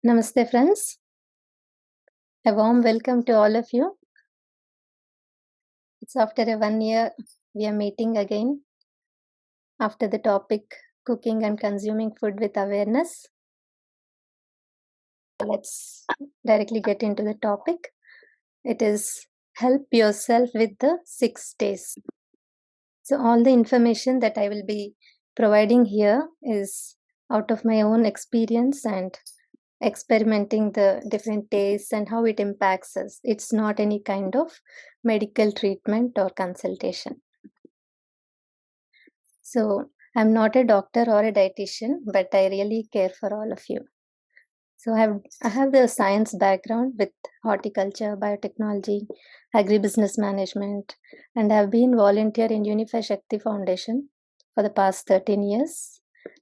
Namaste friends, a warm welcome to all of you. It's after a 1 year we are meeting again after the topic cooking and consuming food with awareness. Let's directly get into the topic. It is help yourself with the 6 days. So all the information that I will be providing here is out of my own experience and experimenting the different tastes and how it impacts us. It's not any kind of medical treatment or consultation. So I'm not a doctor or a dietitian, but I really care for all of you. So I have the science background with horticulture, biotechnology, agribusiness management, and I've been volunteer in Uni5 Shakti Foundation for the past 13 years.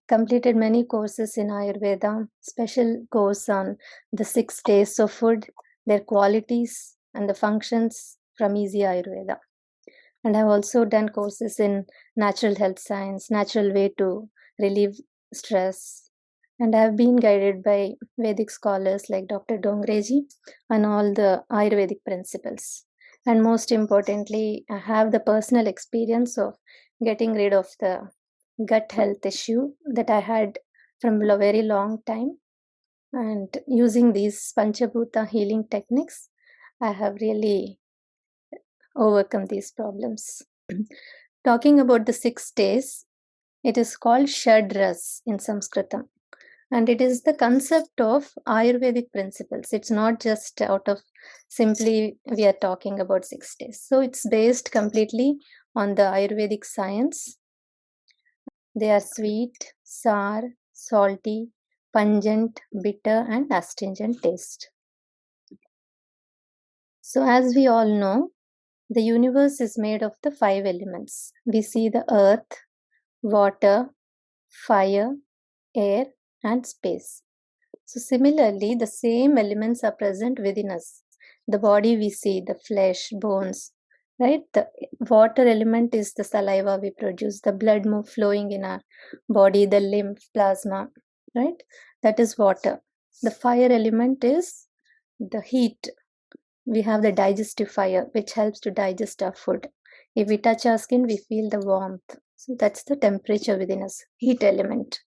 Completed many courses in Ayurveda, special course on the 6 tastes of food, their qualities and the functions from Easy Ayurveda. And I've also done courses in natural health science, natural way to relieve stress. And I've been guided by Vedic scholars like Dr. Dongreji on all the Ayurvedic principles. And most importantly, I have the personal experience of getting rid of the gut health issue that I had from a very long time. And using these Panchabhuta healing techniques, I have really overcome these problems. Talking about the 6 days, it is called Shadras in Sanskritam. And it is the concept of Ayurvedic principles. It's not just out of simply we are talking about 6 days. So it's based completely on the Ayurvedic science. They are sweet, sour, salty, pungent, bitter, and astringent taste. So as we all know, the universe is made of the 5 elements. We see the earth, water, fire, air, and space. So similarly, the same elements are present within us. The body we see, the flesh, bones, right? The water element is the saliva we produce, the blood flowing in our body, the lymph, plasma, right? That is water. The fire element is the heat. We have the digestive fire, which helps to digest our food. If we touch our skin, we feel the warmth. So that's the temperature within us, heat element.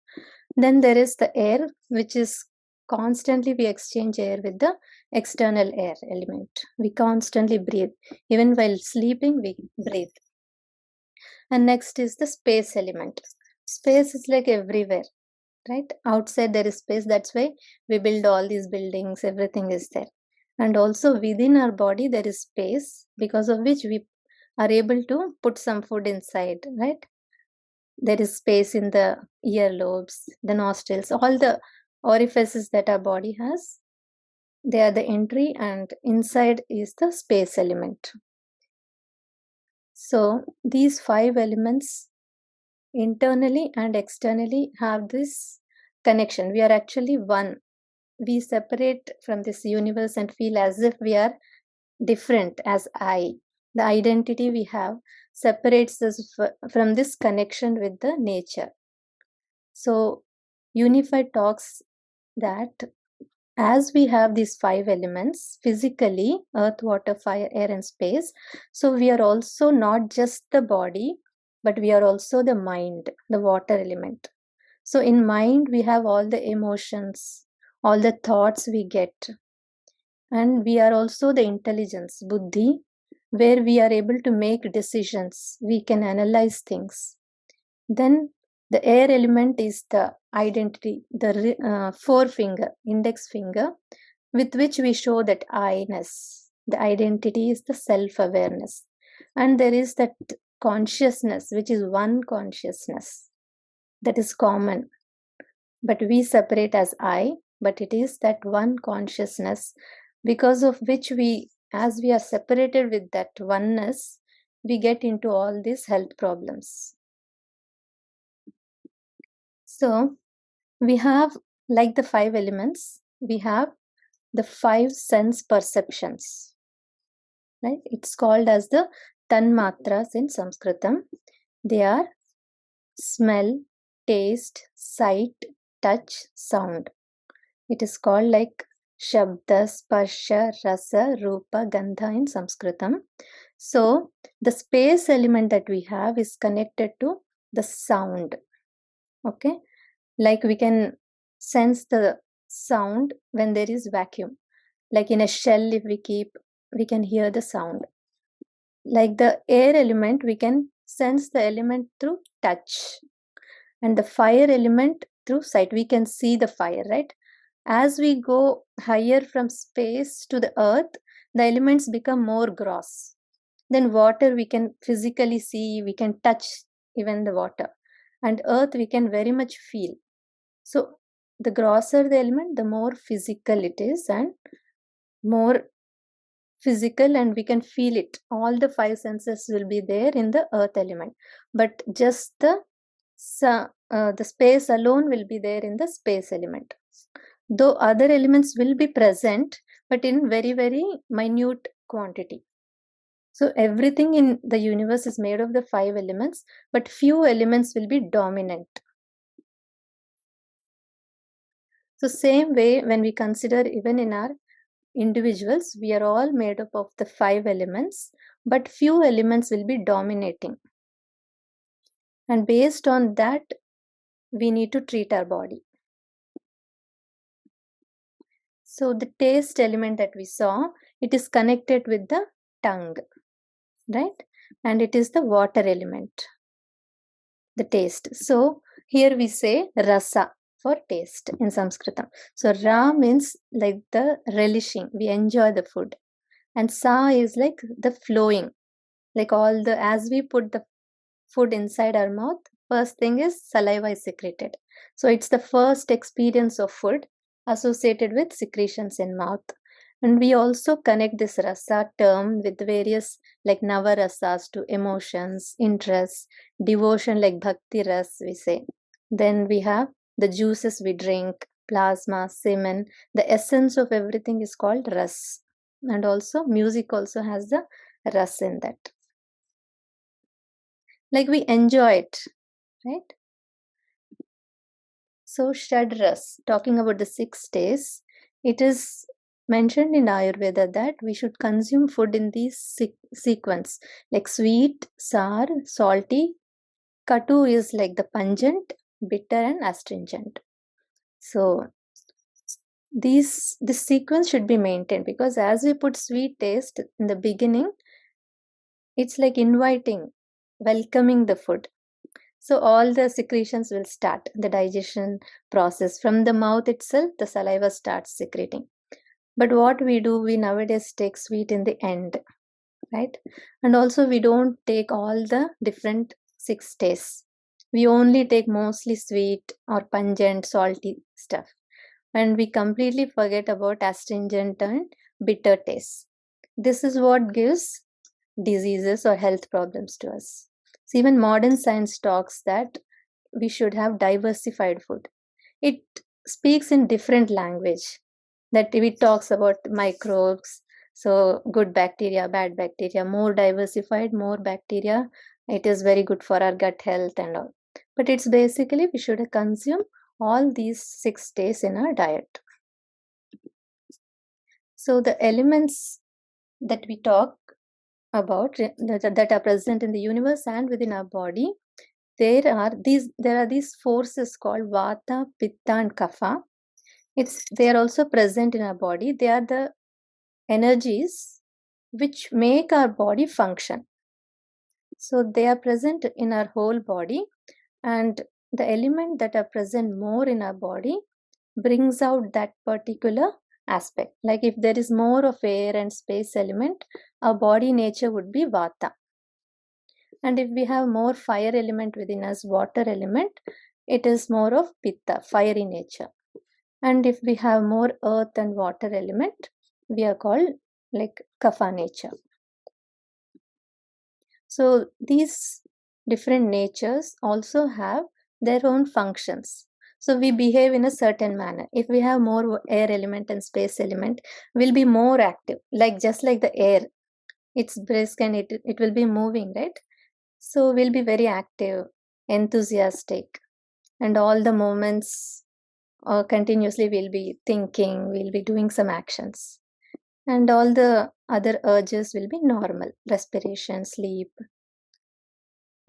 Then there is the air, which is constantly we exchange air with the external air element. We constantly breathe. Even while sleeping, we breathe. And next is the space element. Space is like everywhere, right? Outside there is space. That's why we build all these buildings, everything is there. And also within our body, there is space because of which we are able to put some food inside, right? There is space in the earlobes, the nostrils, all the orifices that our body has. They are the entry, and inside is the space element. So these 5 elements internally and externally have this connection. We are actually one. We separate from this universe and feel as if we are different as I. The identity we have separates us from this connection with the nature. So Uni5 talks that as we have these 5 elements physically, earth, water, fire, air, and space, so we are also not just the body, but we are also the mind, the water element. So in mind, we have all the emotions, all the thoughts we get. And we are also the intelligence, buddhi, where we are able to make decisions. We can analyze things. Then the air element is the identity, the forefinger, index finger, with which we show that I-ness. The identity is the self-awareness. And there is that consciousness, which is one consciousness that is common. But we separate as I, but it is that one consciousness because of which as we are separated with that oneness, we get into all these health problems. So we have, like the 5 elements, we have the 5 sense perceptions, right? It's called as the tanmatras in Sanskritam. They are smell, taste, sight, touch, sound. It is called like Shabda, Sparsha, Rasa, Rupa, Gandha in Sanskritam. So the space element that we have is connected to the sound. Okay, like we can sense the sound when there is vacuum. Like in a shell, if we keep, we can hear the sound. Like the air element, we can sense the element through touch, and the fire element through sight. We can see the fire, right? As we go higher from space to the earth, the elements become more gross. Then water we can physically see, we can touch even the water, and earth we can very much feel. So the grosser the element, the more physical it is, and more physical, and we can feel it. All the five senses will be there in the earth element, but just the space alone will be there in the space element. Though other elements will be present, but in very, very minute quantity. So everything in the universe is made of the five elements, but few elements will be dominant. So same way, when we consider even in our individuals, we are all made up of the five elements, but few elements will be dominating. And based on that, we need to treat our body. So the taste element that we saw, it is connected with the tongue, right? And it is the water element, the taste. So here we say rasa for taste in Sanskritam. So ra means like the relishing, we enjoy the food. And sa is like the flowing, like all the, as we put the food inside our mouth, first thing is saliva is secreted. So it's the first experience of food associated with secretions in mouth. And we also connect this rasa term with various like navarasas to emotions, interests, devotion like bhakti ras we say. Then we have the juices we drink, plasma, semen. The essence of everything is called ras. And also music also has the ras in that. Like we enjoy it, right? So Shadras, talking about the 6 days, it is mentioned in Ayurveda that we should consume food in these sequence, like sweet, sour, salty. Katu is like the pungent, bitter, and astringent. So this sequence should be maintained, because as we put sweet taste in the beginning, it's like inviting, welcoming the food. So all the secretions will start, the digestion process. From the mouth itself, the saliva starts secreting. But what we do, we nowadays take sweet in the end, right? And also we don't take all the different 6 tastes. We only take mostly sweet or pungent, salty stuff. And we completely forget about astringent and bitter taste. This is what gives diseases or health problems to us. So even modern science talks that we should have diversified food. It speaks in different language, that it talks about microbes, so good bacteria, bad bacteria, more diversified, more bacteria. It is very good for our gut health and all. But it's basically we should consume all these 6 days in our diet. So the elements that we talk about that are present in the universe and within our body, there are these forces called vata, pitta, and kapha. They are also present in our body. They are the energies which make our body function. So they are present in our whole body, and the element that are present more in our body brings out that particular aspect. Like if there is more of air and space element, our body nature would be vata. And if we have more fire element within us, water element, it is more of pitta, fiery nature. And if we have more earth and water element, we are called like kapha nature. So these different natures also have their own functions. So we behave in a certain manner. If we have more air element and space element, we'll be more active, like just like the air. It's brisk and it will be moving, right? So we'll be very active, enthusiastic, and all the moments or continuously we'll be thinking, we'll be doing some actions. And all the other urges will be normal. Respiration, sleep,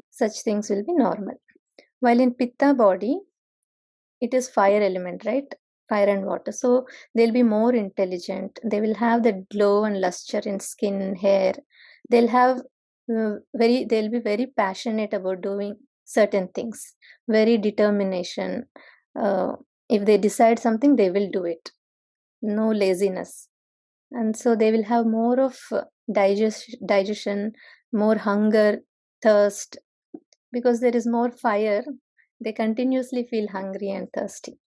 such things will be normal. While in Pitta body, it is fire element, right? Fire and water. So they'll be more intelligent. They will have the glow and luster in skin, hair. They'll have they'll be very passionate about doing certain things. Very determination. Uh, if they decide something, they will do it. No laziness. And so they will have more of digestion, more hunger, thirst, because there is more fire. They continuously feel hungry and thirsty.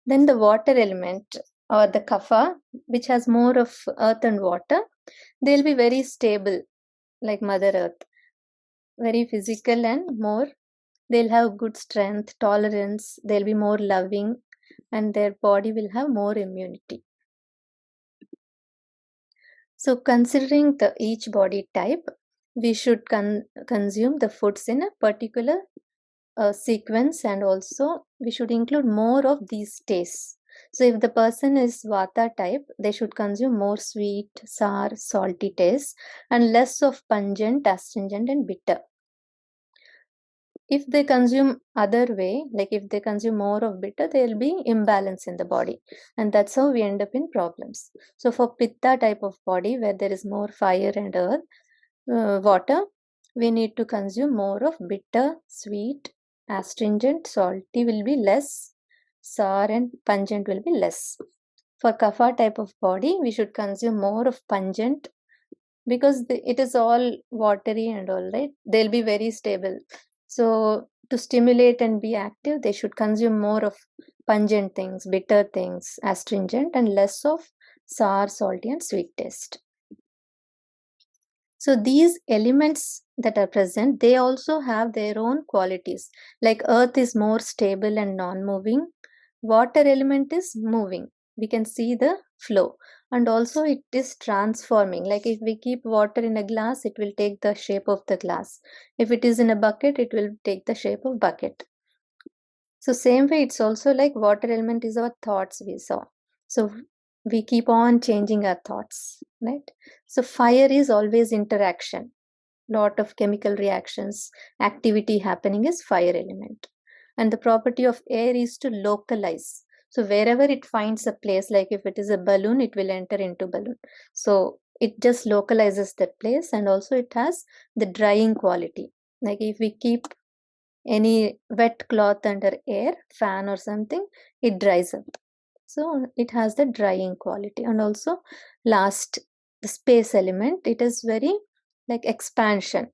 Then the water element, or the kapha, which has more of earth and water, they'll be very stable, like Mother Earth, very physical and more. They'll have good strength, tolerance, they'll be more loving, and their body will have more immunity. So, considering each body type, we should consume the foods in a particular sequence, and also we should include more of these tastes. So, if the person is Vata type, they should consume more sweet, sour, salty tastes and less of pungent, astringent, and bitter. If they consume other way, like if they consume more of bitter, there will be imbalance in the body, and that's how we end up in problems. So for Pitta type of body, where there is more fire and earth, water, we need to consume more of bitter, sweet, astringent, salty will be less, sour and pungent will be less. For Kapha type of body, we should consume more of pungent, because it is all watery and all, right? They'll be very stable. So to stimulate and be active, they should consume more of pungent things, bitter things, astringent, and less of sour, salty, and sweet taste. So these elements that are present, they also have their own qualities. Like earth is more stable and non-moving, water element is moving. We can see the flow, and also it is transforming. Like if we keep water in a glass, it will take the shape of the glass. If it is in a bucket, it will take the shape of bucket. So same way, it's also like water element is our thoughts we saw. So we keep on changing our thoughts, right? So fire is always interaction, lot of chemical reactions, activity happening is fire element. And the property of air is to localize. So wherever it finds a place, like if it is a balloon, it will enter into balloon. So it just localizes that place, and also it has the drying quality. Like if we keep any wet cloth under air, fan or something, it dries up. So it has the drying quality. And also last, the space element, it is very like expansion.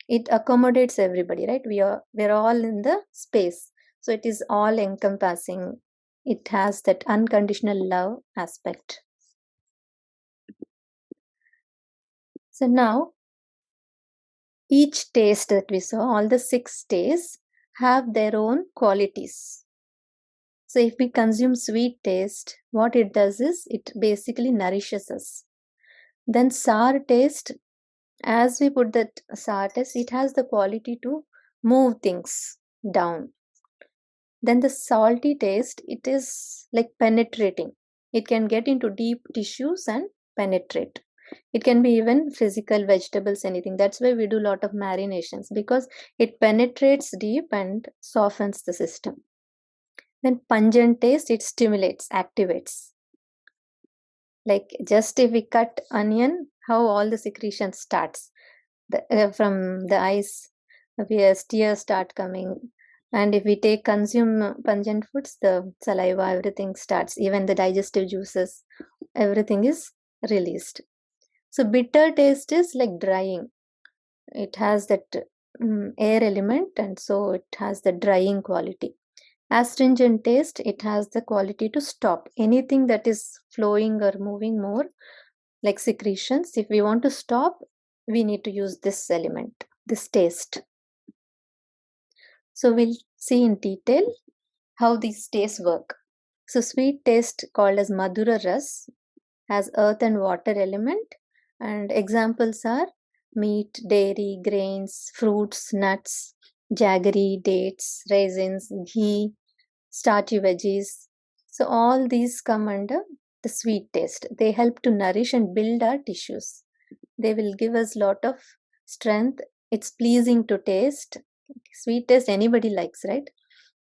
It accommodates everybody, right? We're all in the space. So it is all encompassing. It has that unconditional love aspect. So now each taste that we saw, all the 6 tastes have their own qualities. So if we consume sweet taste, what it does is it basically nourishes us. Then sour taste, as we put that sour taste, it has the quality to move things down. Then the salty taste, it is like penetrating. It can get into deep tissues and penetrate. It can be even physical, vegetables, anything. That's why we do a lot of marinations, because it penetrates deep and softens the system. Then pungent taste, it stimulates, activates. Like just if we cut onion, how all the secretion starts. From the eyes, tears start coming. And if we consume pungent foods, the saliva, everything starts, even the digestive juices, everything is released. So bitter taste is like drying. It has that air element, and so it has the drying quality. Astringent taste, it has the quality to stop anything that is flowing or moving more, like secretions. If we want to stop, we need to use this element, this taste. So we'll see in detail how these tastes work. So sweet taste, called as Madhura Ras, has earth and water element, and examples are meat, dairy, grains, fruits, nuts, jaggery, dates, raisins, ghee, starchy veggies. So all these come under the sweet taste. They help to nourish and build our tissues. They will give us lot of strength. It's pleasing to taste. Sweet taste anybody likes, right?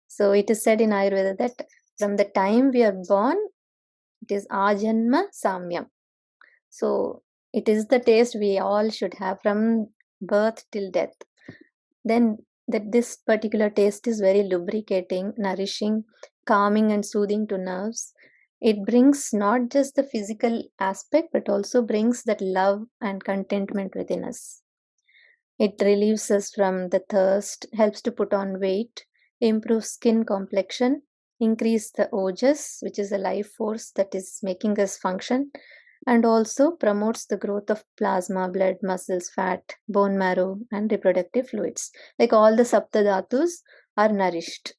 So it is said in Ayurveda that from the time we are born, it is ajanma samyam. So it is the taste we all should have from birth till death. Then that this particular taste is very lubricating, nourishing, calming and soothing to nerves. It brings not just the physical aspect but also brings that love and contentment within us. It relieves us from the thirst, helps to put on weight, improves skin complexion, increase the ojas, which is a life force that is making us function, and also promotes the growth of plasma, blood, muscles, fat, bone marrow, and reproductive fluids. Like all the saptadhatus are nourished.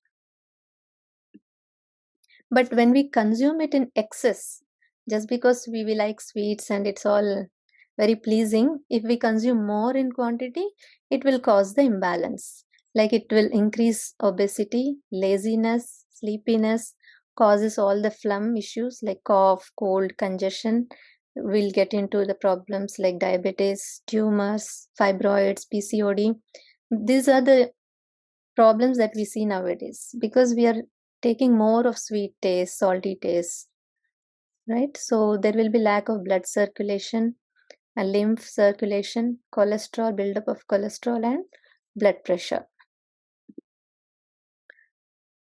But when we consume it in excess, just because we like sweets and it's all very pleasing, if we consume more in quantity, it will cause the imbalance. Like it will increase obesity, laziness, sleepiness, causes all the phlegm issues like cough, cold, congestion. We'll get into the problems like diabetes, tumors, fibroids, PCOD. These are the problems that we see nowadays because we are taking more of sweet taste, salty taste, right? So there will be lack of blood circulation, a lymph circulation, cholesterol, buildup of cholesterol, and blood pressure.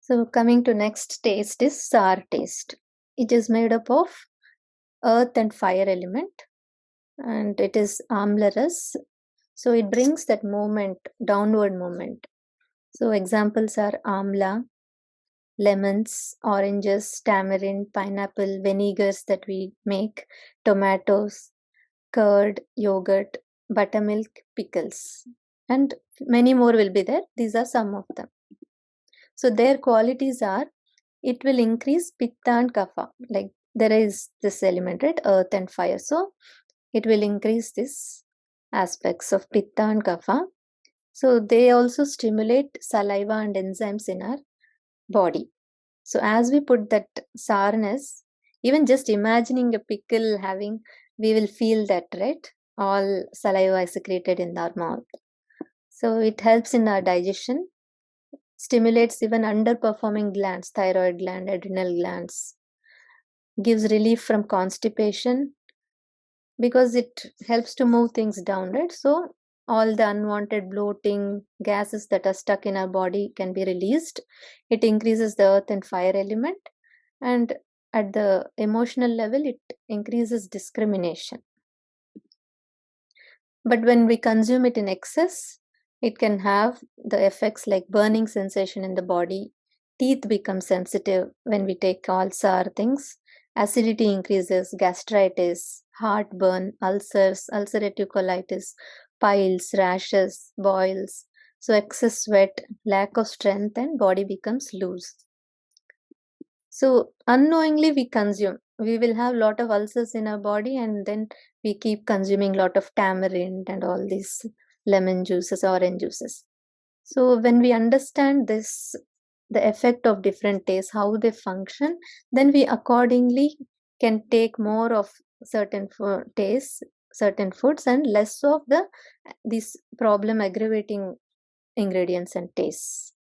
So coming to next taste is sour taste. It is made up of earth and fire element, and it is amlaras. So it brings that movement, downward movement. So examples are amla, lemons, oranges, tamarind, pineapple, vinegars that we make, tomatoes, curd, yogurt, buttermilk, pickles, and many more will be there. These are some of them. So their qualities are, it will increase pitta and kapha. Like there is this element, right? Earth and fire. So it will increase this aspects of pitta and kapha. So they also stimulate saliva and enzymes in our body. So as we put that sourness, even just imagining a pickle having, we will feel that, right? All saliva is secreted in our mouth. So it helps in our digestion, stimulates even underperforming glands, thyroid gland, adrenal glands, gives relief from constipation because it helps to move things down, right? So all the unwanted bloating gases that are stuck in our body can be released. It increases the earth and fire element, and at the emotional level it increases discrimination. But when we consume it in excess, it can have the effects like burning sensation in the body, teeth become sensitive when we take all sour things, acidity increases, gastritis, heartburn, ulcers, ulcerative colitis, piles, rashes, boils. So excess sweat, lack of strength, and body becomes loose. So unknowingly we consume. We will have lot of ulcers in our body, and then we keep consuming lot of tamarind and all these lemon juices, orange juices. So when we understand this, the effect of different tastes, how they function, then we accordingly can take more of certain tastes, certain foods, and less of these problem aggravating ingredients and tastes.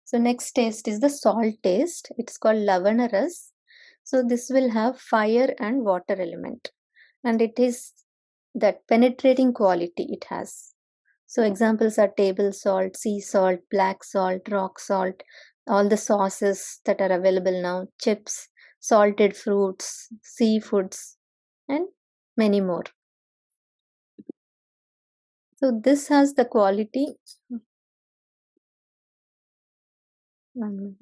So next taste is the salt taste. It's called lavana ras. So this will have fire and water element, and it is that penetrating quality it has. So examples are table salt, sea salt, black salt, rock salt, all the sauces that are available now, chips, salted fruits, seafoods, and many more. So this has the quality. One minute.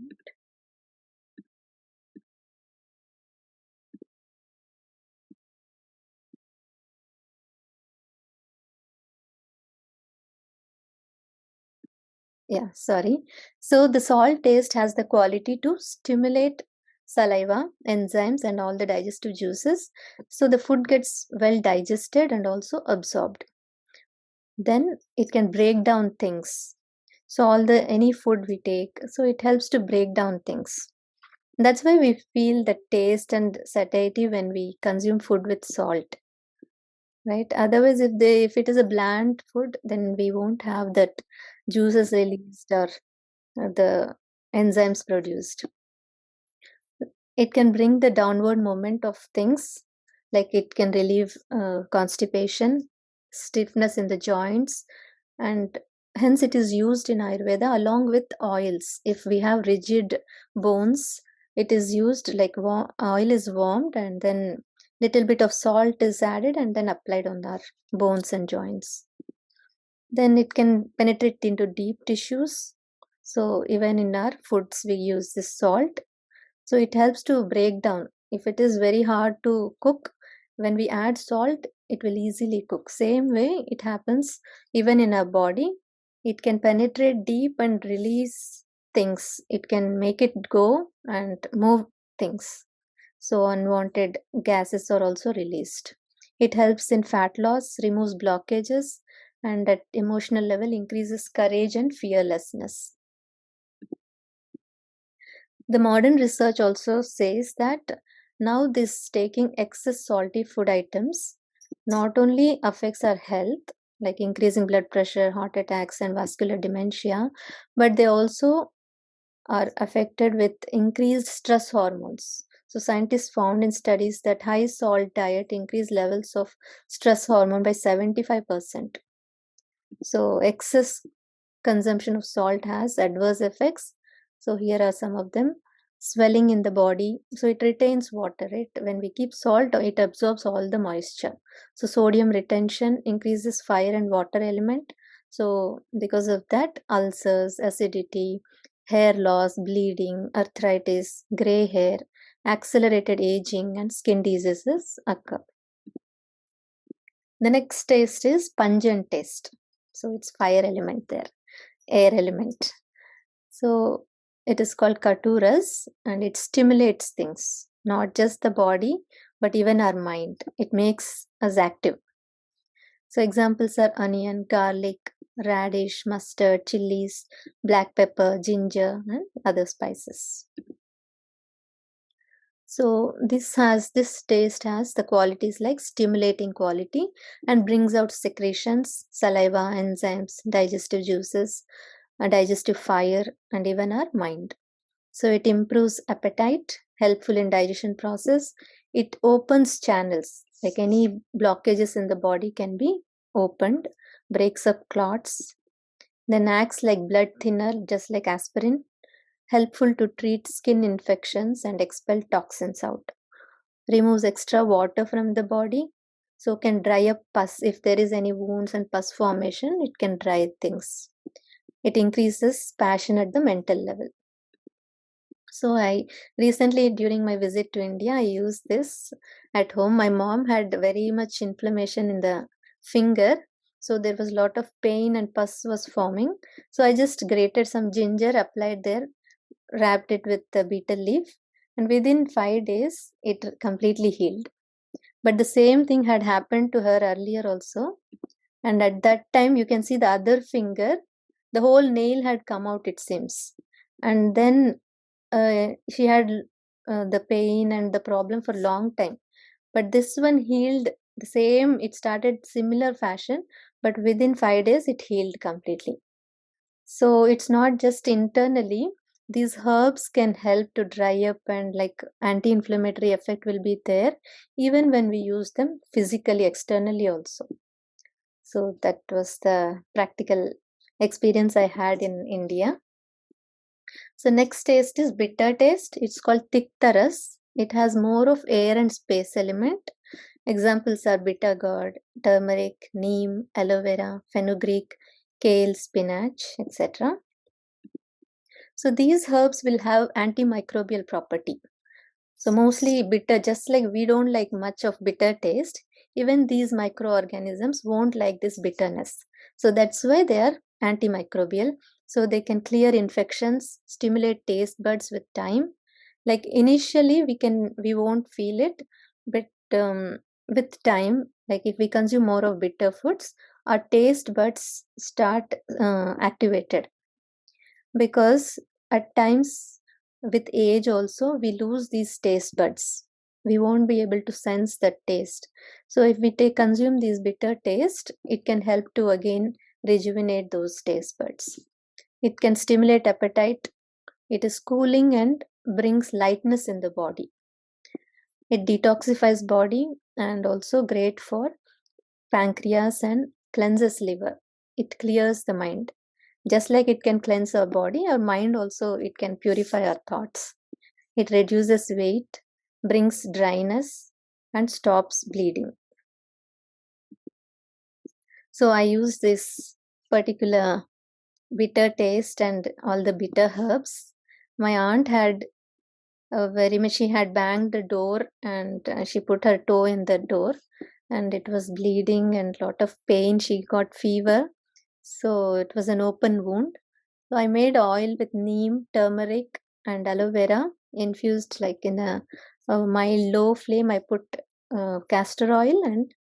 Yeah, sorry. So the salt taste has the quality to stimulate saliva, enzymes, and all the digestive juices. So the food gets well digested and also absorbed. Then it can break down things. So all the any food we take, so it helps to break down things. That's why we feel the taste and satiety when we consume food with salt, right? Otherwise, if it is a bland food, then we won't have that juices released or the enzymes produced. It can bring the downward movement of things, like it can relieve constipation, stiffness in the joints, and hence it is used in Ayurveda along with oils. If we have rigid bones, it is used like oil is warmed and then little bit of salt is added and then applied on our bones and joints. Then it can penetrate into deep tissues. So even in our foods, we use this salt, so it helps to break down. If it is very hard to cook, when we add salt, it will easily cook. Same way it happens even in our body. It can penetrate deep and release things. It can make it go and move things. So unwanted gases are also released. It helps in fat loss, removes blockages, and at emotional level increases courage and fearlessness. The modern research also says that now this taking excess salty food items not only affects our health, like increasing blood pressure, heart attacks, and vascular dementia, but they also are affected with increased stress hormones. So scientists found in studies that high salt diet increase levels of stress hormone by 75%. So excess consumption of salt has adverse effects. So here are some of them. Swelling in the body, so it retains water, right? When we keep salt, it absorbs all the moisture. So sodium retention increases fire and water element. So because of that, ulcers, acidity, hair loss, bleeding, arthritis, gray hair, accelerated aging, and skin diseases occur. The next taste is pungent taste. So it's fire element there, air element. So it is called katuras and it stimulates things, not just the body, but even our mind. It makes us active. So examples are onion, garlic, radish, mustard, chilies, black pepper, ginger, and other spices. So this taste has the qualities like stimulating quality and brings out secretions, saliva, enzymes, digestive juices, digestive fire, and even our mind. So it improves appetite, helpful in digestion process. It opens channels, like any blockages in the body can be opened, breaks up clots, then acts like blood thinner, just like aspirin, helpful to treat skin infections and expel toxins out. Removes extra water from the body, so can dry up pus. If there is any wounds and pus formation, it can dry things. It increases passion at the mental level. So I recently during my visit to India, I used this at home. My mom had very much inflammation in the finger. So there was a lot of pain and pus was forming. So I just grated some ginger, applied there, wrapped it with the betel leaf, and within 5 days it completely healed. But the same thing had happened to her earlier also. And at that time you can see the other finger, the whole nail had come out, it seems. And then she had the pain and the problem for long time, but this one healed the same. It started similar fashion, but within 5 days it healed completely. So it's not just internally, these herbs can help to dry up, and like anti-inflammatory effect will be there even when we use them physically externally also. So that was the practical experience I had in India. So next taste is bitter taste. It's called tiktaras. It has more of air and space element. Examples are bitter gourd, turmeric, neem, aloe vera, fenugreek, kale, spinach, etc. So these herbs will have antimicrobial property. So mostly bitter, just like we don't like much of bitter taste, even these microorganisms won't like this bitterness. So that's why they are antimicrobial. So they can clear infections, stimulate taste buds with time. Like initially we won't feel it, but with time, like if we consume more of bitter foods, our taste buds start activated. because at times with age also we lose these taste buds. We won't be able to sense that taste. So if we take consume these bitter taste, it can help to again rejuvenate those taste buds. It can stimulate appetite. It is cooling and brings lightness in the body. It detoxifies body and also great for pancreas and cleanses liver. It clears the mind. Just like it can cleanse our body, our mind also it can purify our thoughts. It reduces weight, brings dryness, and stops bleeding. So I use this particular bitter taste and all the bitter herbs. My aunt had very much, she had banged the door and she put her toe in the door and it was bleeding and lot of pain. She got fever. So it was an open wound. So I made oil with neem, turmeric, and aloe vera infused like in a mild low flame. I put castor oil and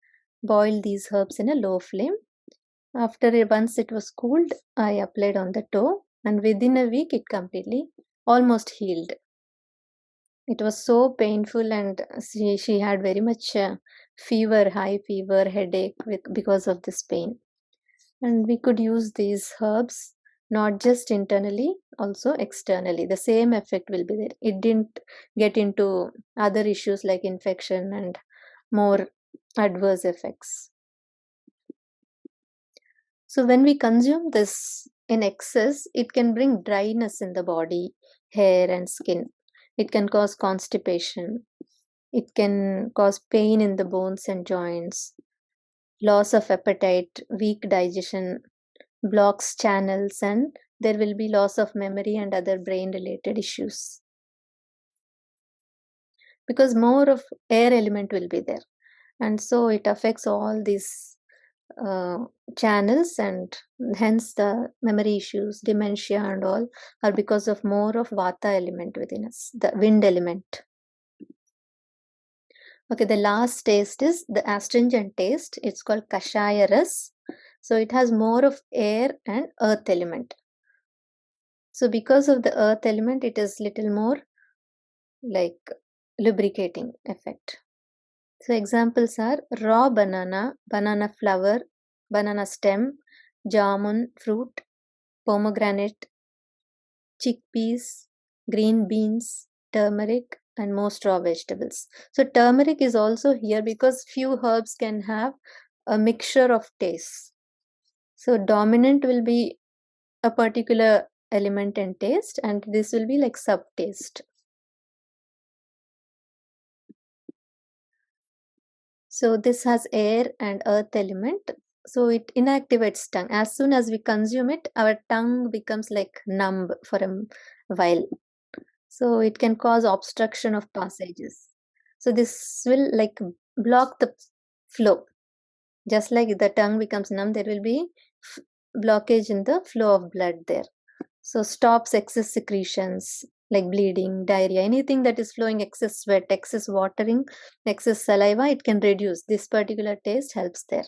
boiled these herbs in a low flame. Once it was cooled, I applied on the toe, and within a week it completely almost healed. It was so painful, and she had very much fever, high fever, headache because of this pain. And we could use these herbs not just internally, also externally. The same effect will be there. It didn't get into other issues like infection and more adverse effects. So when we consume this in excess, it can bring dryness in the body, hair, and skin. It can cause constipation. It can cause pain in the bones and joints, loss of appetite, weak digestion, blocks channels, and there will be loss of memory and other brain related issues because more of air element will be there, and so it affects all these uh, channels, and hence the memory issues, dementia and all are because of more of vata element within us, the wind element. Okay, the last taste is the astringent taste. It's called kashaya ras. So it has more of air and earth element. So because of the earth element, it is little more like lubricating effect. So examples are raw banana, banana flower, banana stem, jamun fruit, pomegranate, chickpeas, green beans, turmeric, and most raw vegetables. So turmeric is also here because few herbs can have a mixture of tastes. So dominant will be a particular element and taste, and this will be like sub taste. So this has air and earth element. So it inactivates tongue. As soon as we consume it, our tongue becomes like numb for a while. So it can cause obstruction of passages. So this will like block the flow. Just like the tongue becomes numb, there will be blockage in the flow of blood there. So stops excess secretions like bleeding, diarrhea, anything that is flowing, excess sweat, excess watering, excess saliva, it can reduce. This particular taste helps there.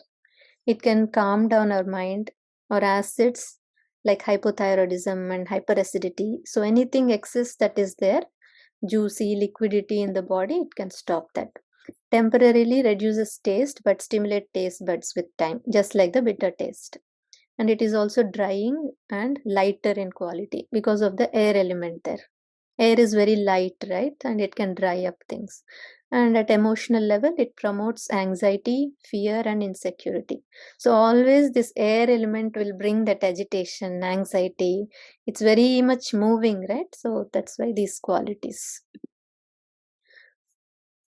It can calm down our mind or acids like hypothyroidism and hyperacidity. So anything excess that is there, juicy liquidity in the body, it can stop that. Temporarily reduces taste but stimulate taste buds with time, just like the bitter taste. And it is also drying and lighter in quality because of the air element there. Air is very light, right? And it can dry up things. And at emotional level, it promotes anxiety, fear, and insecurity. So always this air element will bring that agitation, anxiety. It's very much moving, right? So that's why these qualities.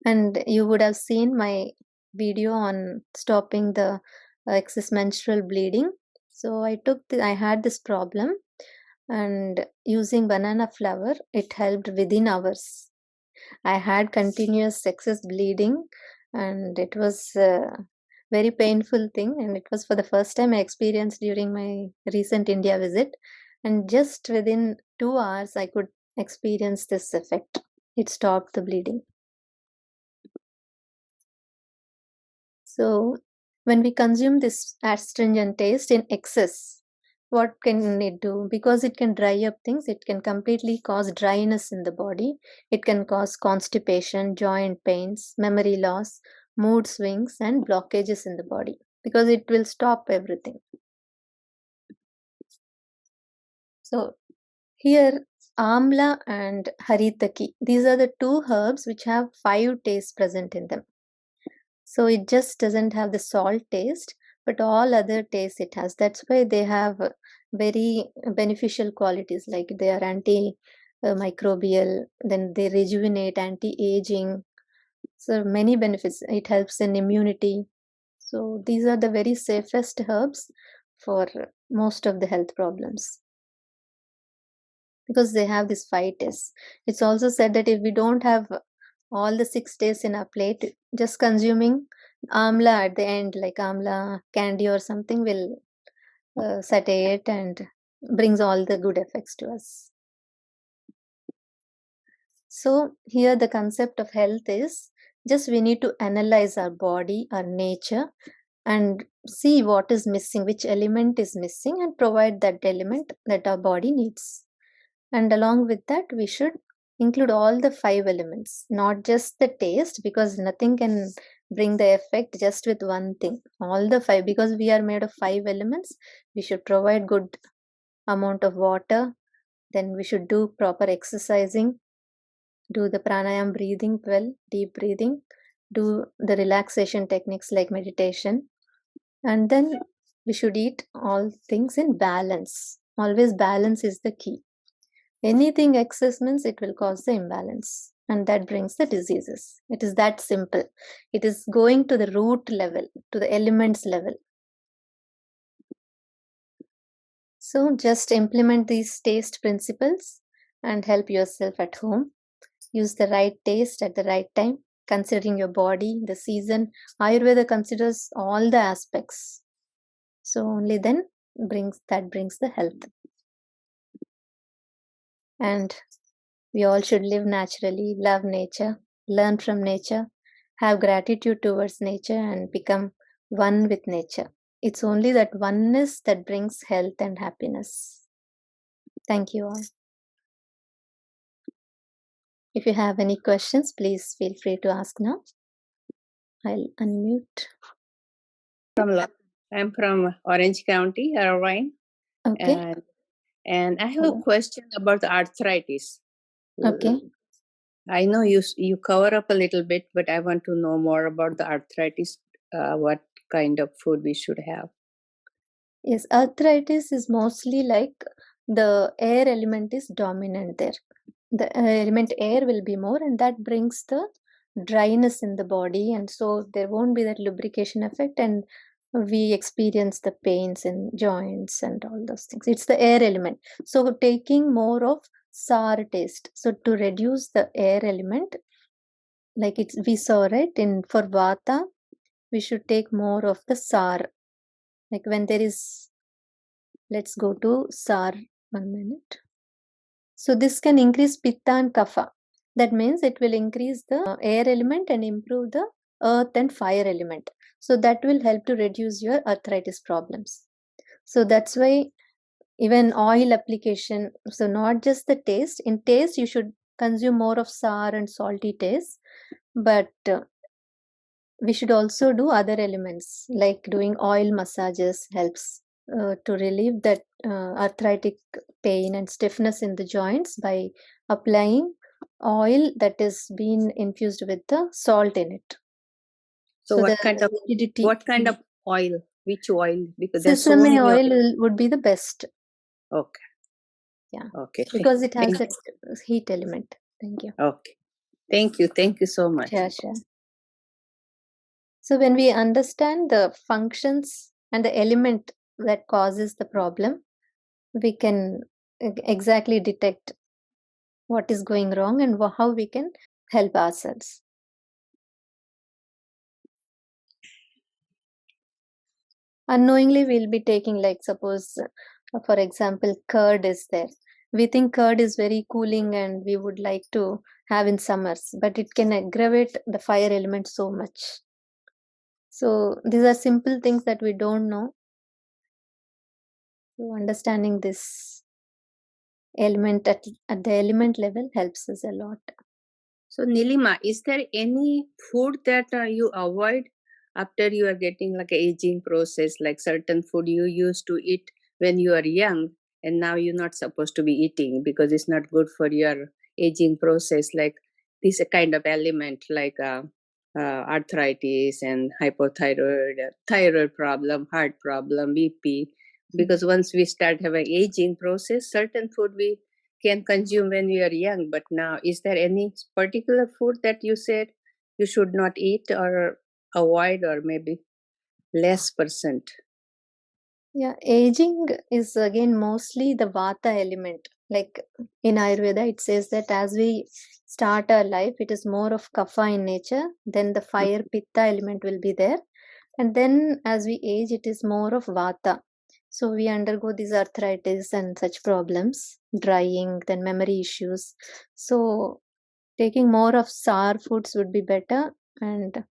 And you would have seen my video on stopping the excess menstrual bleeding. So I had this problem, and using banana flour, it helped within hours. I had continuous excess bleeding, and it was a very painful thing. And it was for the first time I experienced during my recent India visit. And just within 2 hours, I could experience this effect. It stopped the bleeding. So, when we consume this astringent taste in excess, what can it do? Because it can dry up things, it can completely cause dryness in the body. It can cause constipation, joint pains, memory loss, mood swings, and blockages in the body because it will stop everything. So here, amla and haritaki, these are the two herbs which have 5 tastes present in them. So it just doesn't have the salt taste, but all other tastes it has. That's why they have very beneficial qualities, like they are anti-microbial, then they rejuvenate, anti-aging. So many benefits. It helps in immunity. So these are the very safest herbs for most of the health problems because they have this 5 tastes. It's also said that if we don't have all the 6 tastes in our plate, just consuming amla at the end, like amla candy or something, will satiate and brings all the good effects to us. So here the concept of health is just we need to analyze our body, our nature, and see what is missing, which element is missing, and provide that element that our body needs. And along with that, we should include all the 5 elements, not just the taste, because nothing can bring the effect just with one thing. All the 5, because we are made of 5 elements, we should provide good amount of water. Then we should do proper exercising, do the pranayam breathing well, deep breathing, do the relaxation techniques like meditation, and then we should eat all things in balance. Always balance is the key. Anything excess means it will cause the imbalance, and that brings the diseases. It is that simple. It is going to the root level, to the elements level. So just implement these taste principles and help yourself at home. Use the right taste at the right time, considering your body, the season. Ayurveda considers all the aspects. So only then brings the health. And we all should live naturally, love nature, learn from nature, have gratitude towards nature, and become one with nature. It's only that oneness that brings health and happiness. Thank you all. If you have any questions, please feel free to ask now. I'll unmute. I'm from Orange County, Irvine. Okay. And I have a question about the arthritis. Okay. I know you cover up a little bit, but I want to know more about the arthritis. What kind of food we should have? Yes, arthritis is mostly like the air element is dominant there. The element air will be more, and that brings the dryness in the body, and so there won't be that lubrication effect, and we experience the pains in joints and all those things. It's the air element. So taking more of sour taste. So to reduce the air element, like we saw right in for vata, we should take more of the sour. Like when there is, let's go to sour 1 minute. So this can increase pitta and kapha. That means it will increase the air element and improve the earth and fire element. So that will help to reduce your arthritis problems. So that's why even oil application, so not just the taste. In taste, you should consume more of sour and salty taste, but we should also do other elements like doing oil massages helps to relieve that arthritic pain and stiffness in the joints by applying oil that is being infused with the salt in it. So what kind of oil? Which oil? Because sesame oil would be the best. Okay. Yeah. Okay. Because it has that heat element. Thank you. Okay. Thank you. Thank you so much. Sure, sure. So when we understand the functions and the element that causes the problem, we can exactly detect what is going wrong and how we can help ourselves. Unknowingly, we'll be taking, like, suppose, for example, curd is there. We think curd is very cooling and we would like to have in summers, but it can aggravate the fire element so much. So these are simple things that we don't know. So understanding this element at the element level helps us a lot. So, Nilima, is there any food that you avoid after you are getting like a aging process, like certain food you used to eat when you are young and now you're not supposed to be eating because it's not good for your aging process, like this kind of element like arthritis and hypothyroid, thyroid problem, heart problem, BP. Because once we start having aging process, certain food we can consume when we are young, but now is there any particular food that you said you should not eat or avoid, or maybe less percent? Yeah, aging is again mostly the vata element. Like in Ayurveda, it says that as we start our life, it is more of kapha in nature, then the fire pitta element will be there. And then as we age, it is more of vata. So we undergo these arthritis and such problems, drying, then memory issues. So taking more of sour foods would be better, and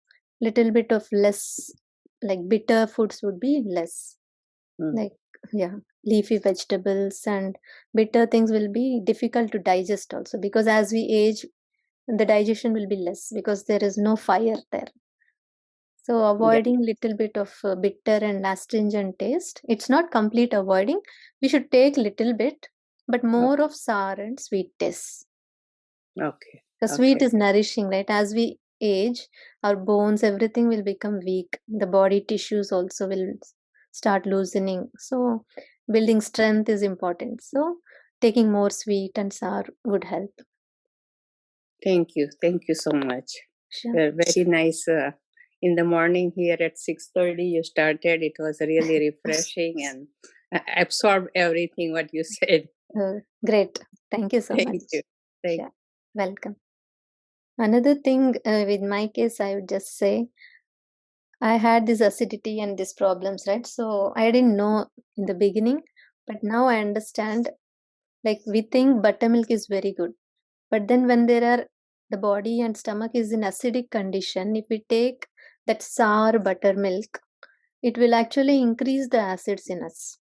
little bit of less, like bitter foods would be less. Mm. Like, yeah, leafy vegetables and bitter things will be difficult to digest also, because as we age, the digestion will be less because there is no fire there. So Yeah. avoiding little bit of bitter and astringent taste. It's not complete avoiding. We should take little bit, but more Okay. of sour and sweet taste. Okay. The sweet Okay. is nourishing, right? As we age, our bones, everything will become weak. The body tissues also will start loosening. So building strength is important. So taking more sweet and sour would help. Thank you. Thank you so much. Sure. Very nice. In the morning here at 6:30, you started. It was really refreshing and absorb everything what you said. Great. Thank you so much. Thank you. Thank. Sure. Welcome. Another thing with my case, I would just say I had this acidity and these problems, right? So I didn't know in the beginning, but now I understand. Like we think buttermilk is very good, but then when there are the body and stomach is in acidic condition, if we take that sour buttermilk, it will actually increase the acids in us.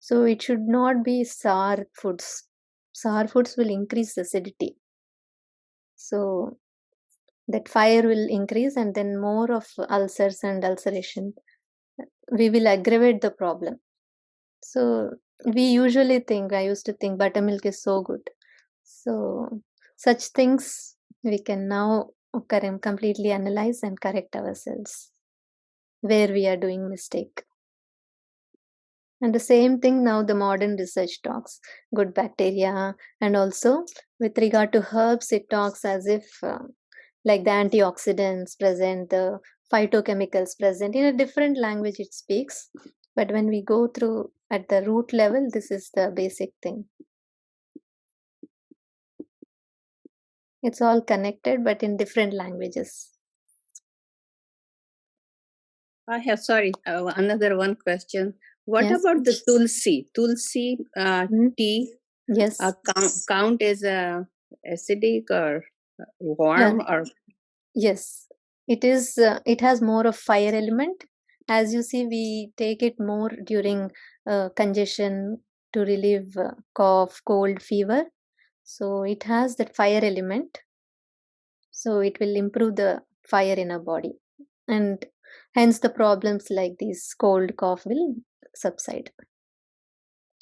So it should not be sour foods. Sour foods will increase acidity. So that fire will increase, and then more of ulcers and ulceration. We will aggravate the problem. So we usually think, I used to think buttermilk is so good. So such things we can now completely analyze and correct ourselves where we are doing mistake. And the same thing now the modern research talks good bacteria, and also with regard to herbs, it talks as if like the antioxidants present, the phytochemicals present in a different language it speaks. But when we go through at the root level, this is the basic thing. It's all connected, but in different languages. I have, sorry, another one question. What Yes. about the tulsi? Tulsi Mm, tea yes. count as acidic or Yeah. warm or? Yes. It is. It has more of fire element. As you see, we take it more during congestion to relieve cough, cold, fever. So it has that fire element. So it will improve the fire in our body, and hence the problems like this cold, cough will subside.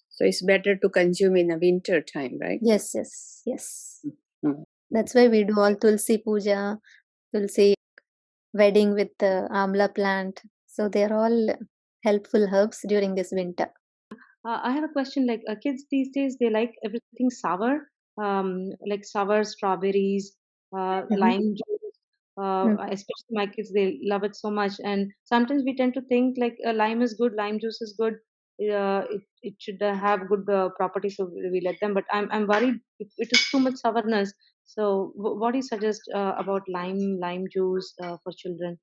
So it's better to consume in a winter time, right? Yes. Yes. Yes. Mm. That's why we do all Tulsi puja, Tulsi wedding with the amla plant. So they're all helpful herbs during this winter. I have a question. Like kids these days, they like everything sour, like sour strawberries, Mhm. lime juice. Mm. Especially my kids, they love it so much. And sometimes we tend to think like lime is good, lime juice is good. It should have good properties, so we let them. But I'm worried if it is too much sourness. So what do you suggest about lime juice for children?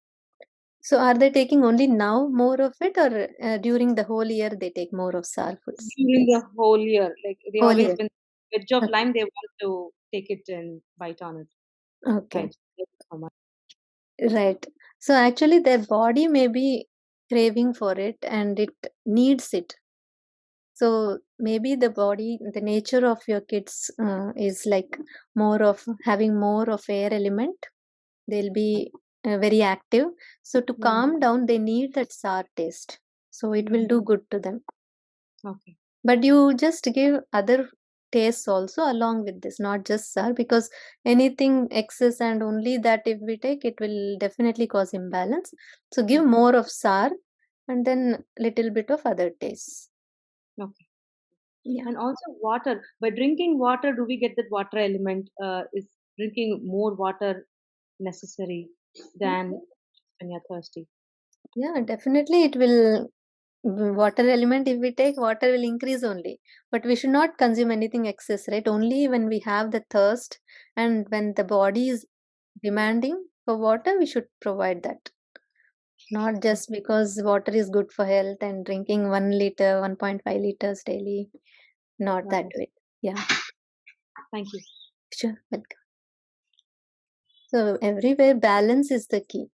So are they taking only now more of it, or during the whole year they take more of sour foods? During the whole year, like they Whole always year. when veg of Okay. lime, they want to take it and bite on it. Okay. Thank you so much. Right. So actually their body may be craving for it and it needs it. So maybe the nature of your kids is like more of having more of air element. They'll be very active. So to calm down, they need that sour taste. So it will do good to them. Okay. But you just give other tastes also along with this, not just sour, because anything excess and only that if we take, it will definitely cause imbalance. So give more of sour and then little bit of other tastes. Okay. Yeah. And also water. By drinking water, do we get that water element? Is drinking more water necessary than when you're thirsty? Yeah, definitely it will. Water element, if we take, water will increase only. But we should not consume anything excess, right? Only when we have the thirst and when the body is demanding for water, we should provide that. Not just because water is good for health and drinking 1 liter, 1.5 liters daily. Not that Okay. way. Yeah, Thank you. sure. Welcome. So everywhere balance is the key.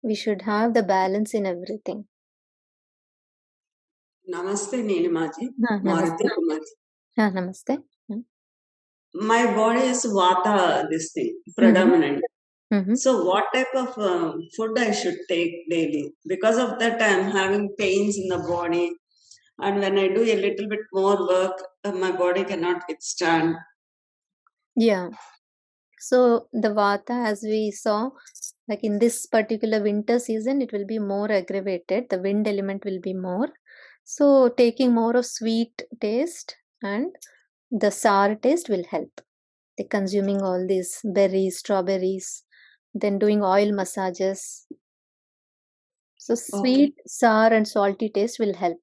We should have the balance in everything. Namaste, Neelimaji. Namaste. Maruti Kumaji. Namaste. My body is Vata, this thing, Mm-hmm. predominant. Mm-hmm. So, what type of food I should take daily? Because of that, I am having pains in the body. And when I do a little bit more work, my body cannot withstand. Yeah. So the vata, as we saw, like in this particular winter season, it will be more aggravated. The wind element will be more. So taking more of sweet taste and the sour taste will help. Like consuming all these berries, strawberries, then doing oil massages. So Okay. sweet, sour, and salty taste will help.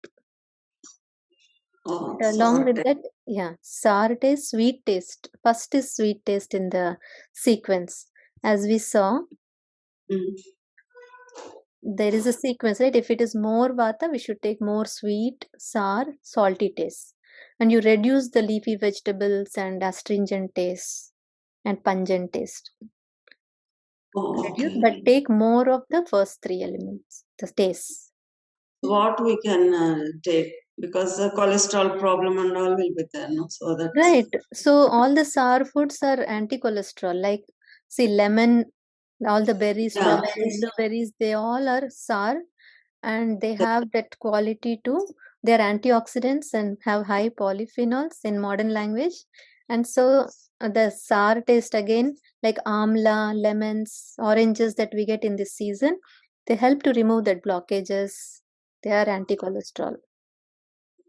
Oh, But along sort with that, yeah, sour taste, sweet taste. First is sweet taste in the sequence. As we saw, Mm. there is a sequence, right? If it is more vata, we should take more sweet, sour, salty taste. And you reduce the leafy vegetables and astringent taste and pungent taste. Oh, Reduce, okay. but take more of the first three elements, the taste. What we can take? Because the cholesterol problem and all will be there, no? So that's Right. So all the sour foods are anti-cholesterol. Like, see, lemon, all the berries, yeah. strawberries, blueberries, they all are sour and they have that quality too. They're antioxidants and have high polyphenols in modern language. And so the sour taste again, like amla, lemons, oranges that we get in this season, they help to remove that blockages. They are anti-cholesterol.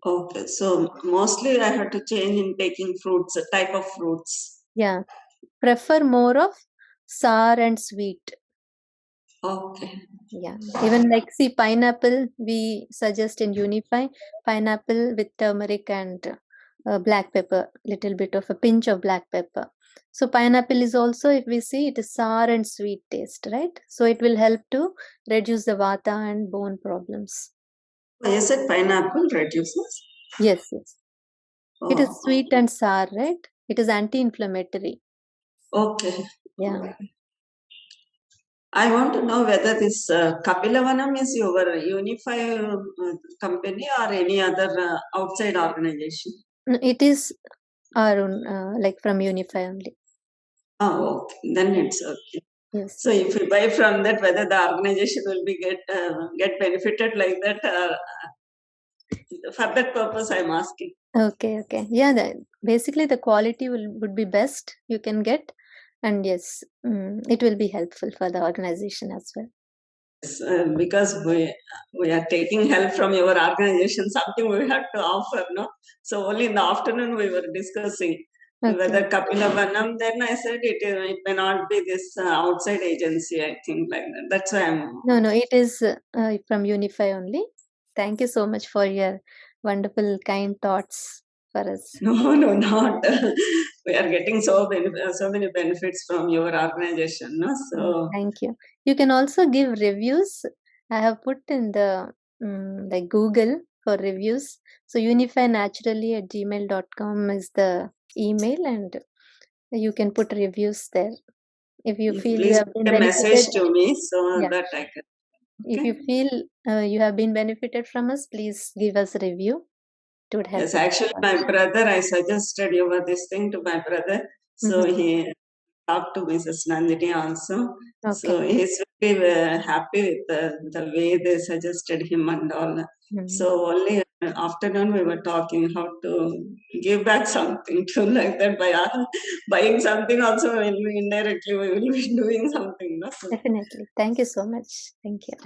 Okay, so mostly I have to change in taking fruits, a type of fruits. Yeah. Prefer more of sour and sweet. Okay. Yeah. Even like, see, pineapple, we suggest in Uni5, pineapple with turmeric and black pepper, little bit of a pinch of black pepper. So pineapple is also, if we see, it is sour and sweet taste, right? So it will help to reduce the vata and bone problems. You said pineapple reduces? Yes, yes. It is Oh, sweet and sour, right? It is anti-inflammatory. okay. Yeah. Okay. I want to know whether this Kapilavanam is your Uni5 company or any other outside organization. It is our own, like from Uni5 only. Oh, okay. Then it's okay. Yes. So if we buy from that, whether the organization will be get benefited like that, for that purpose, I'm asking. Okay, okay. Yeah, basically the quality would be best you can get, and yes, it will be helpful for the organization as well. Yes, because we are taking help from your organization, something we have to offer, no? So only in the afternoon we were discussing whether Okay. Kapila Vanam. Then I said it may not be this outside agency. I think like that. That's why I'm. No, it is from Uni5 only. Thank you so much for your wonderful, kind thoughts for us. No, no, not. We are getting so many benefits from your organization, no? So Thank you. You can also give reviews. I have put in the like Google for reviews. So uni5naturally@gmail.com is the email, and you can put reviews there. If you feel you please have been put a benefited, message to me so yeah. that I can. If Okay. you feel you have been benefited from us, please give us a review. it would help. Yes, actually, my brother, I suggested this thing to my brother. So he talked to Mrs. Nandini also. So Okay. he's very happy with the way they suggested him and all. So only afternoon we were talking how to give back something to like that by buying something also indirectly we will be doing something. No? Definitely. Thank you so much. Thank you.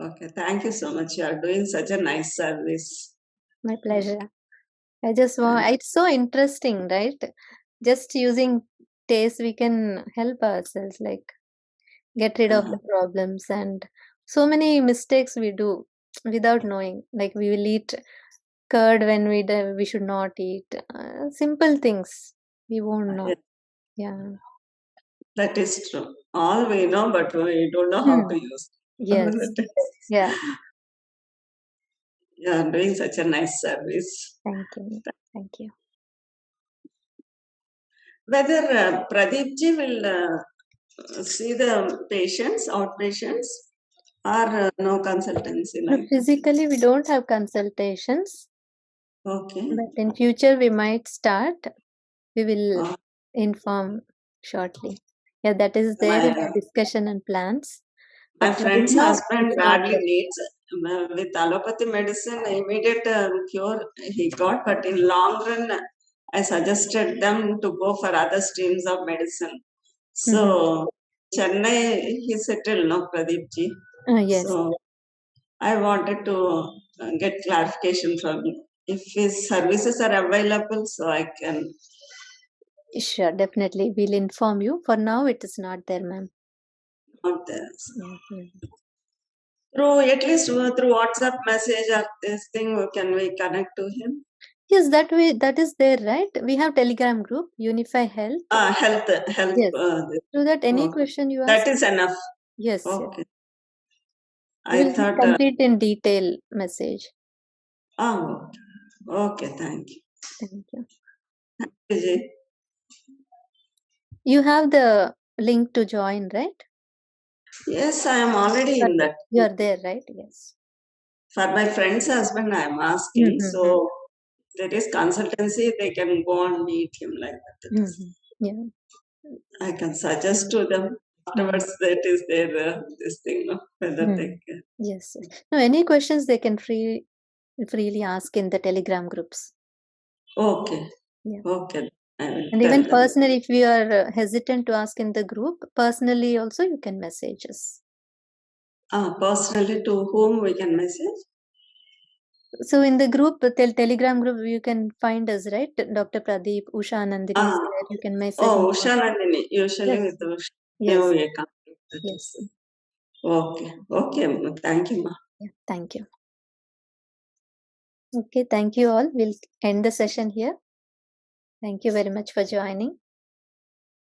Okay, thank you so much. You are doing such a nice service. My pleasure. I just want, it's so interesting, right? Just using taste, we can help ourselves, like get rid of the problems, and so many mistakes we do without knowing. Like we will eat curd when we should not eat. Simple things we won't know. Yeah. That is true. All we know, but we don't know how to use. Yes. Yeah. You are doing such a nice service. Thank you. Thank you. Whether Pradeep ji will see the patients, outpatients, or no consultancy like that? Physically, we don't have consultations, Okay. but in future we might start. We will inform shortly. Yeah, that is there in our discussion and plans. My But as of friend's now, husband it's not badly there. needs with allopathy medicine immediate cure he got, but in long run I suggested them to go for other streams of medicine. So Chennai he settled, no Pradeep ji. Yes. So I wanted to get clarification from you. If his services are available, so I can. Sure, definitely. We'll inform you. For now, it is not there, ma'am. Not there. Mhm. Through at least through WhatsApp message or this thing, can we connect to him? Yes, that is there, right? We have Telegram group, Uni5 Health. Health. Yes. Through that, any question you ask? That is enough. Yes. Okay. We I will thought. complete in detail message. Okay. Thank you. Thank you. Vijay. You have the link to join, right? Yes, I am already in that. You are there, right? Yes. For my friend's husband, I am asking. So there is consultancy, they can go and meet him like that. Yeah. I can suggest to them afterwards that is their this thing, no? Whether they can. Yes. No, any questions they can freely ask in the Telegram groups. Okay. Yeah. Okay. I will And tell even them. personally, if you are hesitant to ask in the group, personally also you can message us. Personally, to whom we can message? So in the group, the Telegram group, you can find us, right? Dr. Pradeep, Usha Nandini is there. You can message me. Usha Nandini. Usually with Usha. Yes. We come. Yes. Okay. Okay. Thank you, ma. Yeah, thank you. Okay, thank you all. We'll end the session here. Thank you very much for joining.